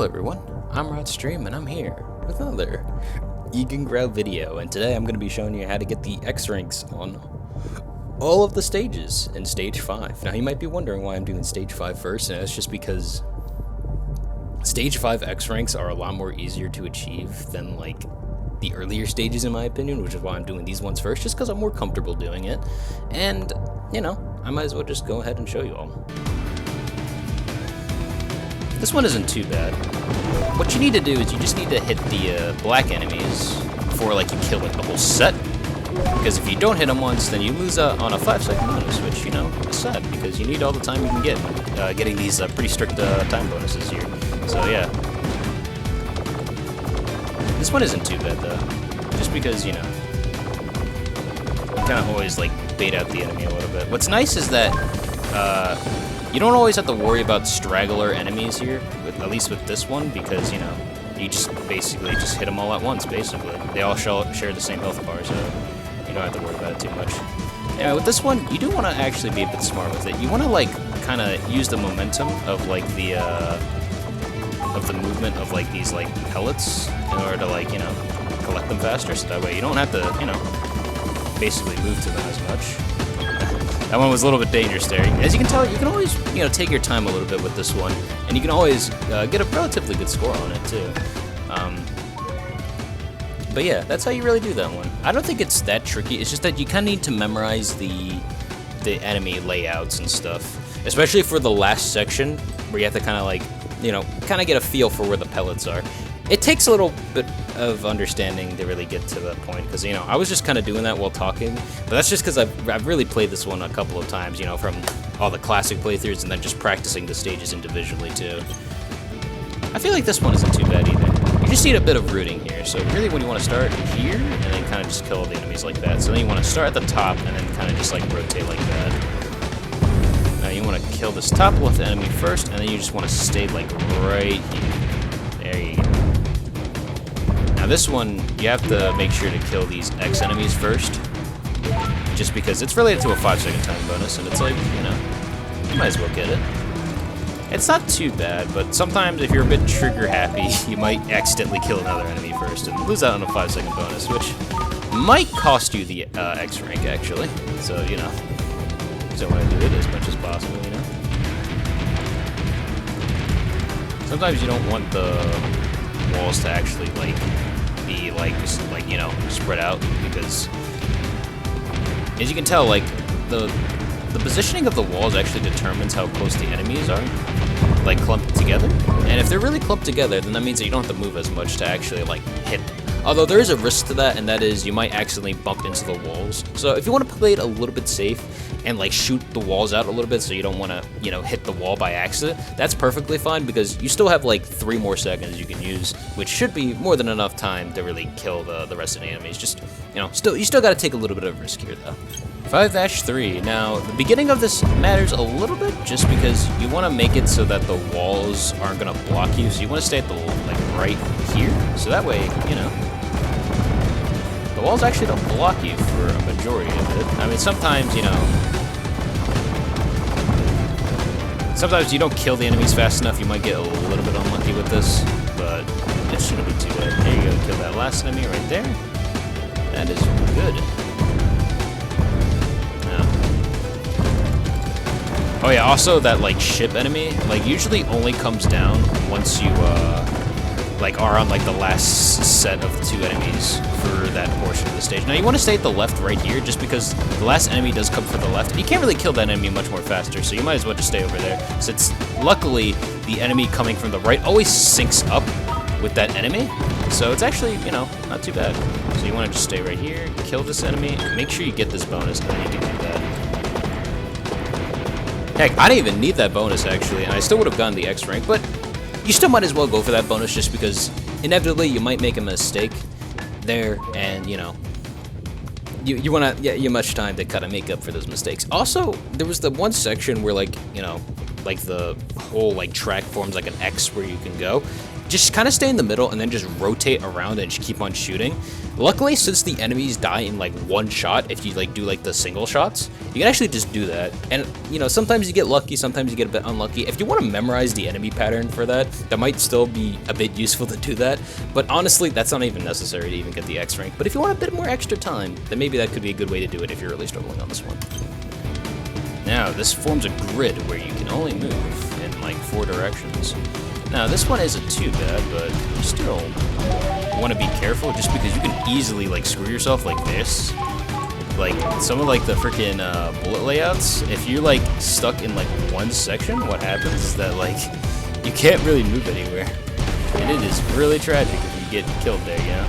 Hello everyone, I'm Rodstream and I'm here with another Eigengrau video, and today I'm going to be showing you how to get the X ranks on all of the stages in Stage 5. Now you might be wondering why I'm doing Stage 5 first, and that's just because Stage 5 X ranks are a lot more easier to achieve than like the earlier stages in my opinion, which is why I'm doing these ones first, just because I'm more comfortable doing it, and you know, I might as well just go ahead and show you all. This one isn't too bad. What you need to do is you just need to hit the black enemies before like you kill like the whole set. Because if you don't hit them once, then you lose out on a 5-second bonus, which, you know, is sad because you need all the time you can get getting these pretty strict time bonuses here. So yeah. This one isn't too bad though. Just because, you know, you kind of always like bait out the enemy a little bit. What's nice is that you don't always have to worry about straggler enemies here, at least with this one, because, you know, you just basically just hit them all at once, basically. They all share the same health bar, so you don't have to worry about it too much. Anyway, with this one, you do want to actually be a bit smart with it. You want to, like, kind of use the momentum of, like, the movement of, like, these, like, pellets in order to, like, you know, collect them faster, so that way you don't have to, you know, basically move to them as much. That one was a little bit dangerous there. As you can tell, you can always, you know, take your time a little bit with this one, and you can always get a relatively good score on it too. But yeah, that's how you really do that one. I don't think it's that tricky. It's just that you kind of need to memorize the enemy layouts and stuff, especially for the last section where you have to kind of like, you know, kind of get a feel for where the pellets are. It takes a little bit of understanding to really get to that point, because, you know, I was just kind of doing that while talking, but that's just because I've really played this one a couple of times, you know, from all the classic playthroughs and then just practicing the stages individually too. I feel like this one isn't too bad either. You just need a bit of rooting here, so really when you want to start here and then kind of just kill all the enemies like that. So then you want to start at the top and then kind of just like rotate like that. Now you want to kill this top left enemy first, and then you just want to stay like right here. There you go. Now this one, you have to make sure to kill these X enemies first, just because it's related to a 5-second time bonus, and it's like, you know, you might as well get it. It's not too bad, but sometimes if you're a bit trigger happy, you might accidentally kill another enemy first and lose out on a 5-second bonus, which might cost you the X rank actually. So, you know, you don't want to do it as much as possible, you know. Sometimes you don't want the walls to actually like be like just like, you know, spread out, because as you can tell, like the positioning of the walls actually determines how close the enemies are, like clumped together. And if they're really clumped together, then that means that you don't have to move as much to actually like hit. Although there is a risk to that, and that is you might accidentally bump into the walls. So if you want to play it a little bit safe and like shoot the walls out a little bit so you don't want to, you know, hit the wall by accident, that's perfectly fine, because you still have like 3 more seconds you can use, which should be more than enough time to really kill the rest of the enemies. Just, you know, you still got to take a little bit of risk here though. 5-3. Now, the beginning of this matters a little bit, just because you want to make it so that the walls aren't going to block you. So you want to stay at the, like, right here. So that way, you know, the walls actually don't block you for a majority of it. I mean, sometimes, you know, sometimes you don't kill the enemies fast enough. You might get a little bit unlucky with this, but it shouldn't be too bad. There you go, kill that last enemy right there. That is good. Oh yeah, also that like ship enemy, like usually only comes down once you like are on like the last set of 2 enemies for that portion of the stage. Now you want to stay at the left right here, just because the last enemy does come from the left, and you can't really kill that enemy much more faster, so you might as well just stay over there. Since luckily the enemy coming from the right always syncs up with that enemy, so it's actually, you know, not too bad. So you want to just stay right here, kill this enemy, make sure you get this bonus, and then you can do that. Heck, I didn't even need that bonus, actually, and I still would have gotten the X rank, but you still might as well go for that bonus, just because inevitably you might make a mistake there, and, you know, you want to get much time to kind of make up for those mistakes. Also, there was the one section where, like, you know, like the whole, like, track forms like an X where you can go, just kind of stay in the middle and then just rotate around and just keep on shooting. Luckily, since the enemies die in like one shot, if you like do like the single shots, you can actually just do that. And you know, sometimes you get lucky, sometimes you get a bit unlucky. If you want to memorize the enemy pattern for that, that might still be a bit useful to do that. But honestly, that's not even necessary to even get the X rank. But if you want a bit more extra time, then maybe that could be a good way to do it if you're really struggling on this one. Now, this forms a grid where you can only move in like 4 directions. Now, this one isn't too bad, but you still want to be careful just because you can easily like screw yourself like this. Like some of like the freaking bullet layouts, if you're like stuck in like one section, what happens is that like you can't really move anywhere. And it is really tragic if you get killed there, you know?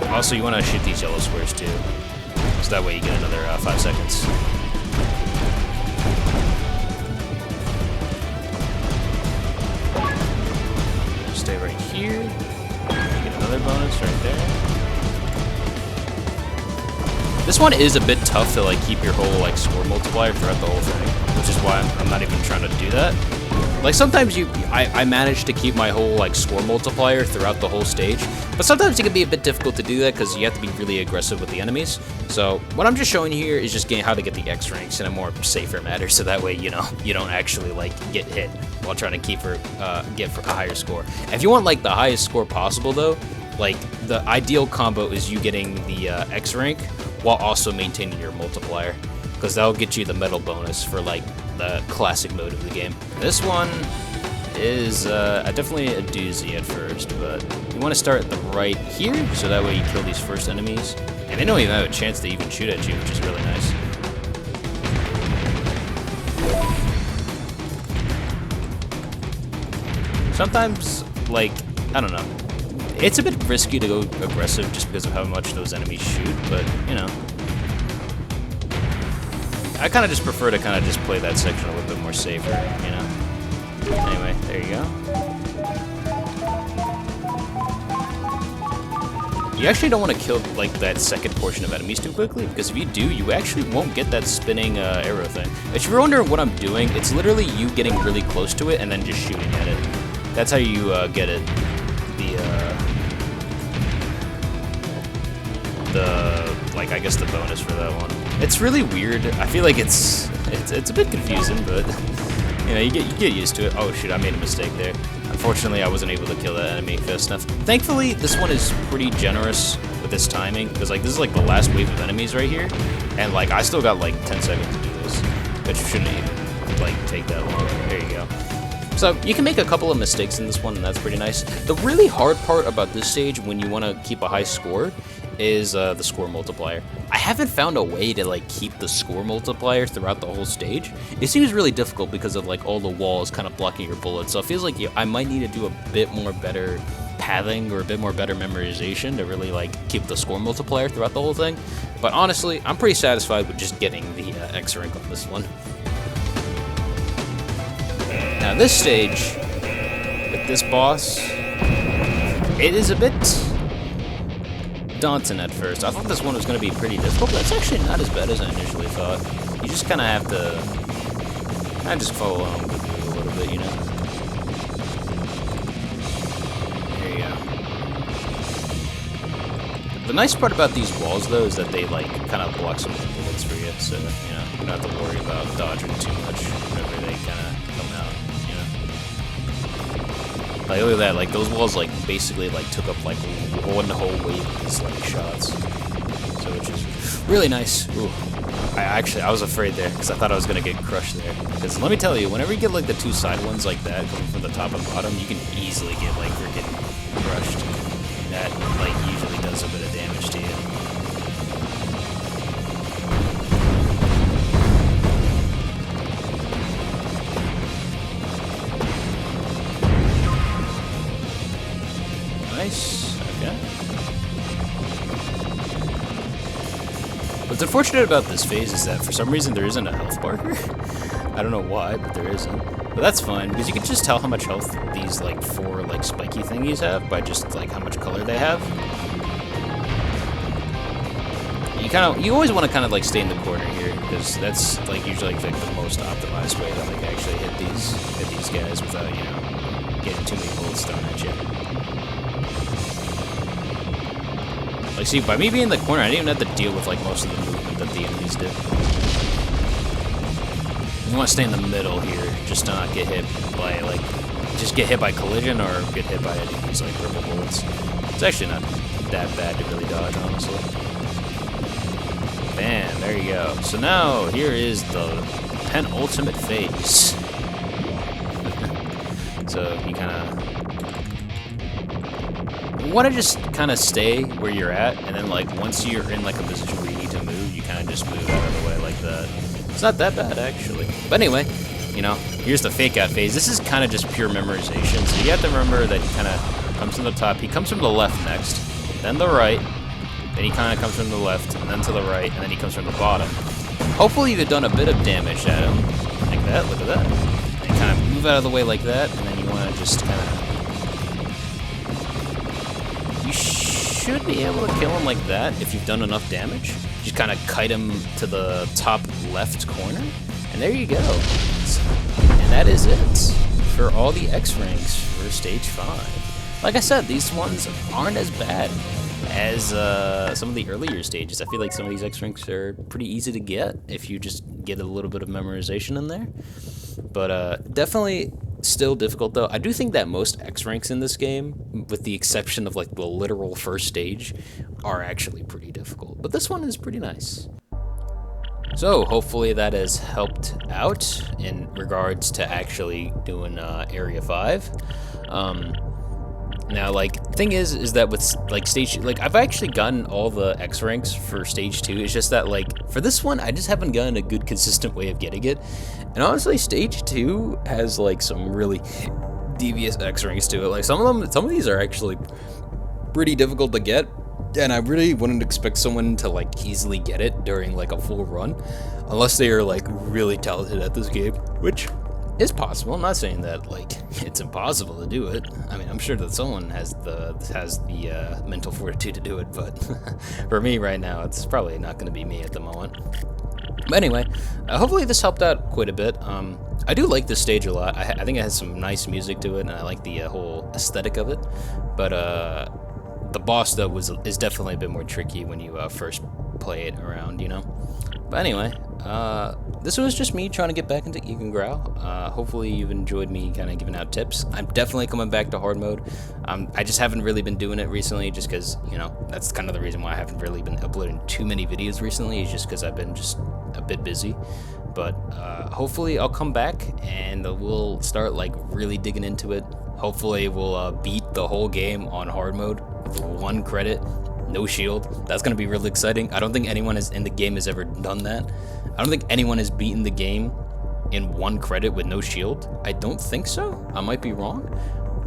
Also, you want to shoot these yellow squares too, so that way you get another 5 seconds. Stay right here. Get another bonus right there. This one is a bit tough to like keep your whole like score multiplier throughout the whole thing, which is why I'm not even trying to do that. Like sometimes I manage to keep my whole like score multiplier throughout the whole stage, but sometimes it can be a bit difficult to do that because you have to be really aggressive with the enemies. So what I'm just showing here is just getting how to get the X ranks in a more safer manner, so that way you know you don't actually like get hit while trying to keep get for a higher score. If you want like the highest score possible though, like the ideal combo is you getting the X rank while also maintaining your multiplier, because that'll get you the medal bonus for like the classic mode of the game. This one is definitely a doozy at first, but you want to start at the right here, so that way you kill these first enemies, and they don't even have a chance to even shoot at you, which is really nice. Sometimes, like, I don't know, it's a bit risky to go aggressive just because of how much those enemies shoot, but, you know, I kind of just prefer to kind of just play that section a little bit more safer, you know. Anyway, there you go. You actually don't want to kill like that second portion of enemies too quickly, because if you do, you actually won't get that spinning arrow thing. If you're wondering what I'm doing, it's literally you getting really close to it and then just shooting at it. That's how you get it. Like, I guess the bonus for that one. It's really weird. I feel like it's a bit confusing, but you know, you get used to it. Oh shoot, I made a mistake there. Unfortunately, I wasn't able to kill that enemy fast enough. Thankfully, this one is pretty generous with this timing, because like this is like the last wave of enemies right here, and like I still got like 10 seconds to do this, but you shouldn't even like take that long. There you go. So you can make a couple of mistakes in this one, and that's pretty nice. The really hard part about this stage, when you want to keep a high score, is the score multiplier. I haven't found a way to like keep the score multiplier throughout the whole stage. It seems really difficult because of like all the walls kind of blocking your bullets. So it feels like I might need to do a bit more better pathing or a bit more better memorization to really like keep the score multiplier throughout the whole thing. But honestly, I'm pretty satisfied with just getting the X rank on this one. Now this stage, with this boss, it is a bit daunting at first. I thought this one was going to be pretty difficult, but it's actually not as bad as I initially thought. You just kind of have to just follow along with it a little bit, you know? There you go. The nice part about these walls, though, is that they, like, kind of block some bullets for you, so, you know, you don't have to worry about dodging too much whenever they kind of come out, you know? Like, look at that, like, those walls, like, basically, like, took up, like, one whole wave of these, like, shots. So, which is really nice. Ooh. I was afraid there, because I thought I was going to get crushed there. Because let me tell you, whenever you get, like, the two side ones like that, coming from the top and bottom, you can easily get, like, freaking crushed. That, like, usually does a bit of damage to you. Nice. Okay. What's unfortunate about this phase is that for some reason there isn't a health marker. I don't know why, but there isn't. But that's fine, because you can just tell how much health these, like, 4, like, spiky thingies have by just, like, how much color they have. You you always want to kind of like stay in the corner here, because that's like usually like the most optimized way to like actually hit these guys without, you know, getting too many bullets thrown at you. Like, see, by me being in the corner, I didn't even have to deal with like most of the movement that the enemies did. You want to stay in the middle here, just to not get hit by like, just get hit by collision or get hit by any of these like purple bullets. It's actually not that bad to really dodge, honestly. Bam, there you go. So now, here is the penultimate phase. So, you kind of want to just kind of stay where you're at, and then, like, once you're in, like, a position where you need to move, you kind of just move out of the way like that. It's not that bad, actually. But anyway, you know, here's the fake-out phase. This is kind of just pure memorization, so you have to remember that he kind of comes from the top. He comes from the left next, then the right, then he kind of comes from the left, and then to the right, and then he comes from the bottom. Hopefully you've done a bit of damage at him, like that, look at that. And you kind of move out of the way like that, and then you want to just kind of... You should be able to kill him like that if you've done enough damage. Just kind of kite him to the top left corner, and there you go. And that is it for all the X ranks for Stage 5. Like I said, these ones aren't as bad as some of the earlier stages. I feel like some of these X ranks are pretty easy to get if you just get a little bit of memorization in there. But definitely still difficult though. I do think that most X ranks in this game, with the exception of like the literal first stage, are actually pretty difficult. But this one is pretty nice. So hopefully that has helped out in regards to actually doing Area 5. Now, like, thing is that with, like, stage, like, I've actually gotten all the X ranks for stage 2, it's just that, like, for this one, I just haven't gotten a good, consistent way of getting it, and honestly, stage 2 has, like, some really devious X ranks to it. Like, some of these are actually pretty difficult to get, and I really wouldn't expect someone to, like, easily get it during, like, a full run, unless they are, like, really talented at this game, which is possible. I'm not saying that like it's impossible to do it. I mean, I'm sure that someone has the mental fortitude to do it, but for me right now, it's probably not going to be me at the moment. But anyway, hopefully this helped out quite a bit. I do like this stage a lot. I think it has some nice music to it, and I like the whole aesthetic of it. But the boss though is definitely a bit more tricky when you first play it around, you know. But anyway, this was just me trying to get back into Eigengrau. Hopefully you've enjoyed me kind of giving out tips. I'm definitely coming back to hard mode. I just haven't really been doing it recently just because, you know, that's kind of the reason why I haven't really been uploading too many videos recently, is just because I've been just a bit busy. But hopefully I'll come back and we'll start like really digging into it. Hopefully we'll beat the whole game on hard mode with 1 credit. No shield. That's going to be really exciting. I don't think anyone in the game has ever done that. I don't think anyone has beaten the game in 1 credit with no shield. I don't think so. I might be wrong.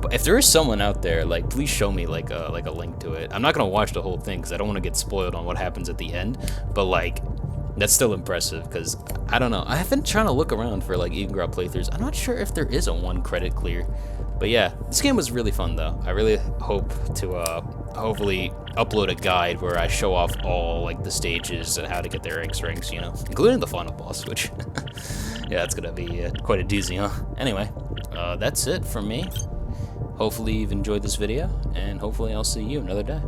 But if there is someone out there, like, please show me like a link to it. I'm not going to watch the whole thing because I don't want to get spoiled on what happens at the end. But like, that's still impressive because I don't know. I have been trying to look around for like Eigengrau playthroughs. I'm not sure if there is a 1 credit clear. But yeah, this game was really fun though. I really hope to hopefully upload a guide where I show off all like the stages and how to get their X ranks, you know, including the final boss, which yeah, it's gonna be quite a doozy, huh? Anyway, that's it from me. Hopefully you've enjoyed this video, and hopefully I'll see you another day.